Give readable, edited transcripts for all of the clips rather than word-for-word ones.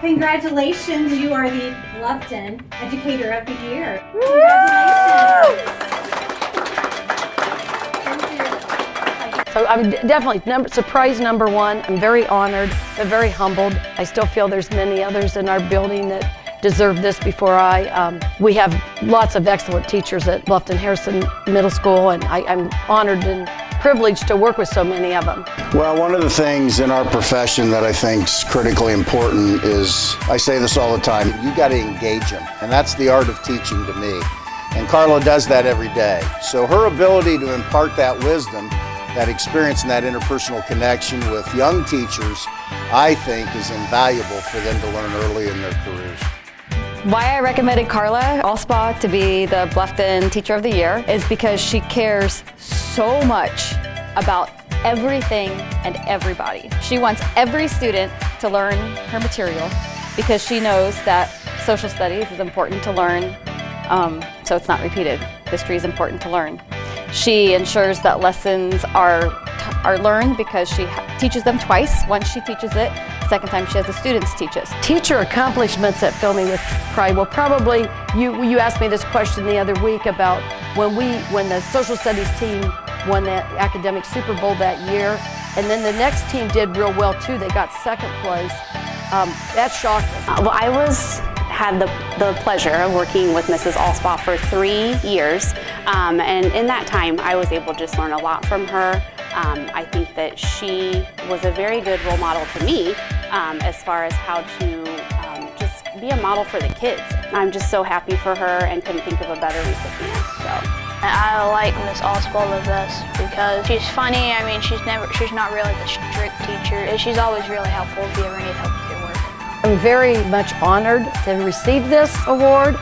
Congratulations, you are the Bluffton Educator of the Year. Congratulations. So I'm definitely surprise number one. I'm very honored, I'm very humbled. I still feel there's many others in our building that deserve this before I. We have lots of excellent teachers at Bluffton Harrison Middle School, and I'm honored and privileged to work with so many of them. Well, one of the things in our profession that I think is critically important is, I say this all the time, you got to engage them, and that's the art of teaching to me. And Carla does that every day. So her ability to impart that wisdom, that experience, and that interpersonal connection with young teachers, I think is invaluable for them to learn early in their careers. Why I recommended Carla Alspaugh to be the Bluffton Teacher of the Year is because she cares so much about everything and everybody. She wants every student to learn her material because she knows that social studies is important to learn, so it's not repeated. History is important to learn. She ensures that lessons are learned because she teaches them twice. Once she teaches it, the second time she has the students teach us. Teacher accomplishments that fill me with pride. Well, probably you asked me this question the other week about when the social studies team won that academic Super Bowl that year, and then the next team did real well too. They got second place. That shocked us. Well, I had the pleasure of working with Mrs. Alspaugh for 3 years, and in that time I was able to just learn a lot from her. I think that she was a very good role model to me as far as how to just be a model for the kids. I'm just so happy for her and couldn't think of a better recipient. So. I like Miss Alspaugh the best because she's funny. I mean, she's not really the strict teacher. She's always really helpful if you ever need help with your work. I'm very much honored to receive this award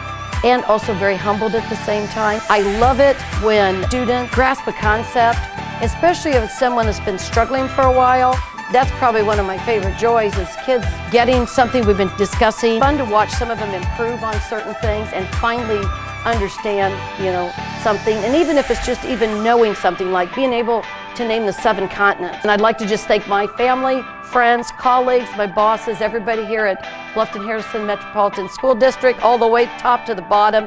and also very humbled at the same time. I love it when students grasp a concept, especially if it's someone that's been struggling for a while. That's probably one of my favorite joys is kids getting something we've been discussing. Fun to watch some of them improve on certain things and finally understand, something. And even if it's just even knowing something, like being able to name the 7 continents. And I'd like to just thank my family, friends, colleagues, my bosses, everybody here at Bluffton Harrison Metropolitan School District, all the way top to the bottom.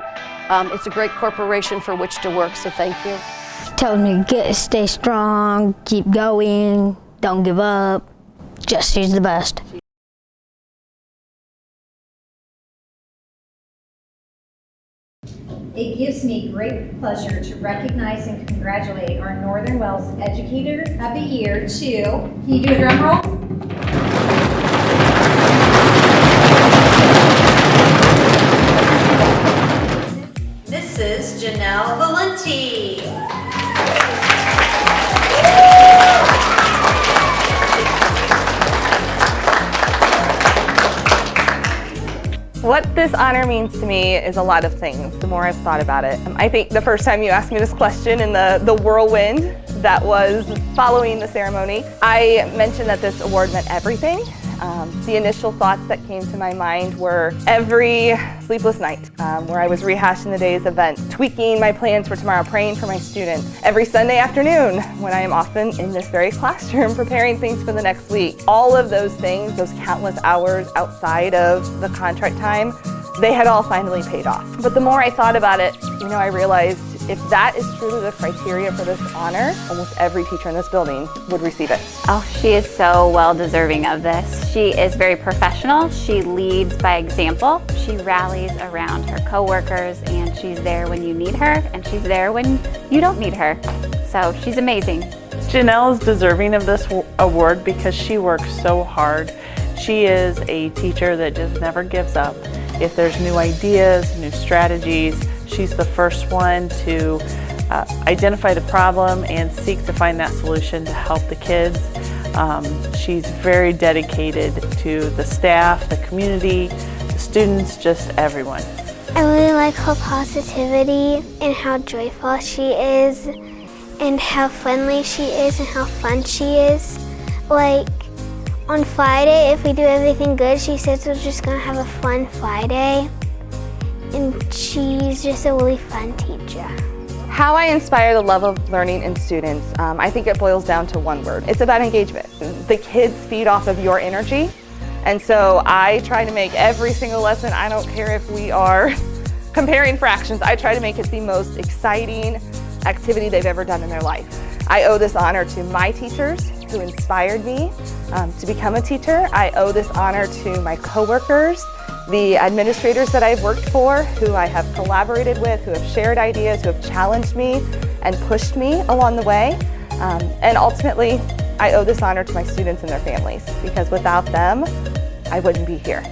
It's a great corporation for which to work, so thank you. She told me to stay strong, keep going, don't give up. She's the best. It gives me great pleasure to recognize and congratulate our Northern Wales Educator of the Year to, can you do a drum roll? This is Janelle Valenti. What this honor means to me is a lot of things, the more I've thought about it. I think the first time you asked me this question in the whirlwind that was following the ceremony, I mentioned that this award meant everything. The initial thoughts that came to my mind were every sleepless night where I was rehashing the day's events, tweaking my plans for tomorrow, praying for my students. Every Sunday afternoon when I am often in this very classroom preparing things for the next week. All of those things, those countless hours outside of the contract time, they had all finally paid off. But the more I thought about it, I realized if that is truly the criteria for this honor, almost every teacher in this building would receive it. Oh, she is so well deserving of this. She is very professional. She leads by example. She rallies around her coworkers, and she's there when you need her, and she's there when you don't need her. So she's amazing. Janelle is deserving of this award because she works so hard. She is a teacher that just never gives up. If there's new ideas, new strategies, she's the first one to identify the problem and seek to find that solution to help the kids. She's very dedicated to the staff, the community, the students, just everyone. I really like her positivity and how joyful she is and how friendly she is and how fun she is. Like on Friday, if we do everything good, she says we're just gonna have a fun Friday. And she's just a really fun teacher. How I inspire the love of learning in students, I think it boils down to one word. It's about engagement. The kids feed off of your energy, And so I try to make every single lesson, I don't care if we are comparing fractions, I try to make it the most exciting activity they've ever done in their life. I owe this honor to my teachers who inspired me to become a teacher. I owe this honor to my coworkers, the administrators that I've worked for, who I have collaborated with, who have shared ideas, who have challenged me and pushed me along the way. And ultimately, I owe this honor to my students and their families, because without them, I wouldn't be here.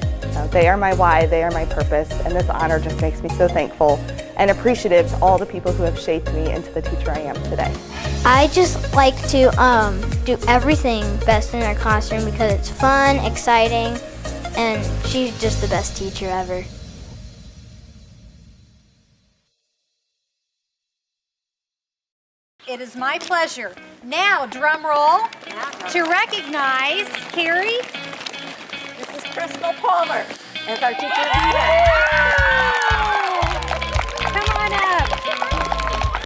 They are my why, they are my purpose, and this honor just makes me so thankful and appreciative to all the people who have shaped me into the teacher I am today. I just like to do everything best in our classroom because it's fun, exciting, and she's just the best teacher ever. It is my pleasure. Now, drum roll, to recognize Carrie. This is Crystal Palmer as our teacher of the year. Come on up.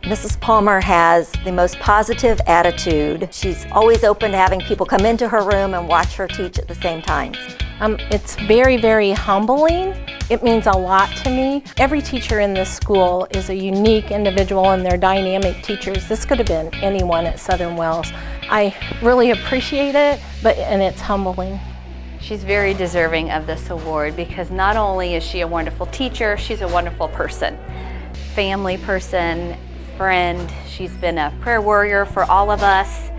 Mrs. Palmer has the most positive attitude. She's always open to having people come into her room and watch her teach at the same time. It's very, very humbling. It means a lot to me. Every teacher in this school is a unique individual and they're dynamic teachers. This could have been anyone at Southern Wells. I really appreciate it, and it's humbling. She's very deserving of this award because not only is she a wonderful teacher, she's a wonderful person, family person, friend. She's been a prayer warrior for all of us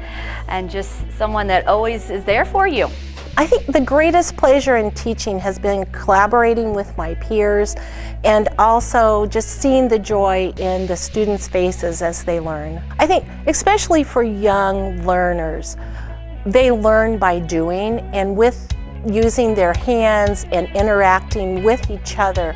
and just someone that always is there for you. I think the greatest pleasure in teaching has been collaborating with my peers and also just seeing the joy in the students' faces as they learn. I think especially for young learners, they learn by doing, and with using their hands and interacting with each other,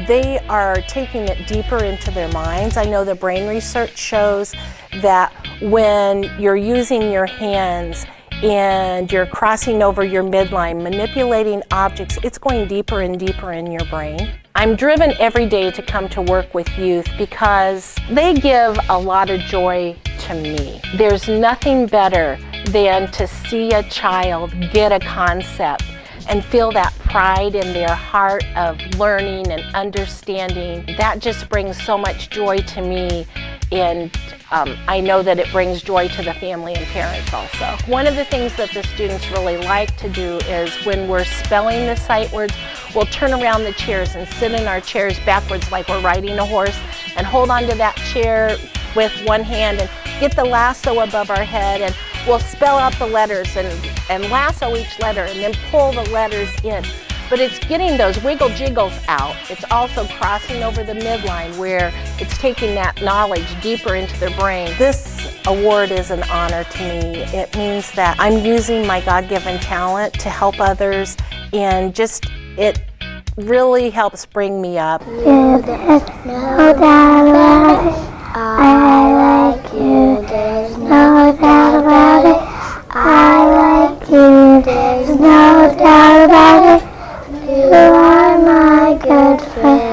they are taking it deeper into their minds. I know the brain research shows that when you're using your hands and you're crossing over your midline, manipulating objects, it's going deeper and deeper in your brain. I'm driven every day to come to work with youth because they give a lot of joy to me. There's nothing better than to see a child get a concept and feel that pride in their heart of learning and understanding. That just brings so much joy to me, and I know that it brings joy to the family and parents also. One of the things that the students really like to do is when we're spelling the sight words, we'll turn around the chairs and sit in our chairs backwards like we're riding a horse and hold onto that chair with one hand and get the lasso above our head, and we'll spell out the letters and lasso each letter and then pull the letters in. But it's getting those wiggle jiggles out. It's also crossing over the midline where it's taking that knowledge deeper into their brain. This award is an honor to me. It means that I'm using my God-given talent to help others, and just it really helps bring me up. There's no doubt about it. I like you. There's no doubt about it. I like you. There's no doubt about it. You are my good friend.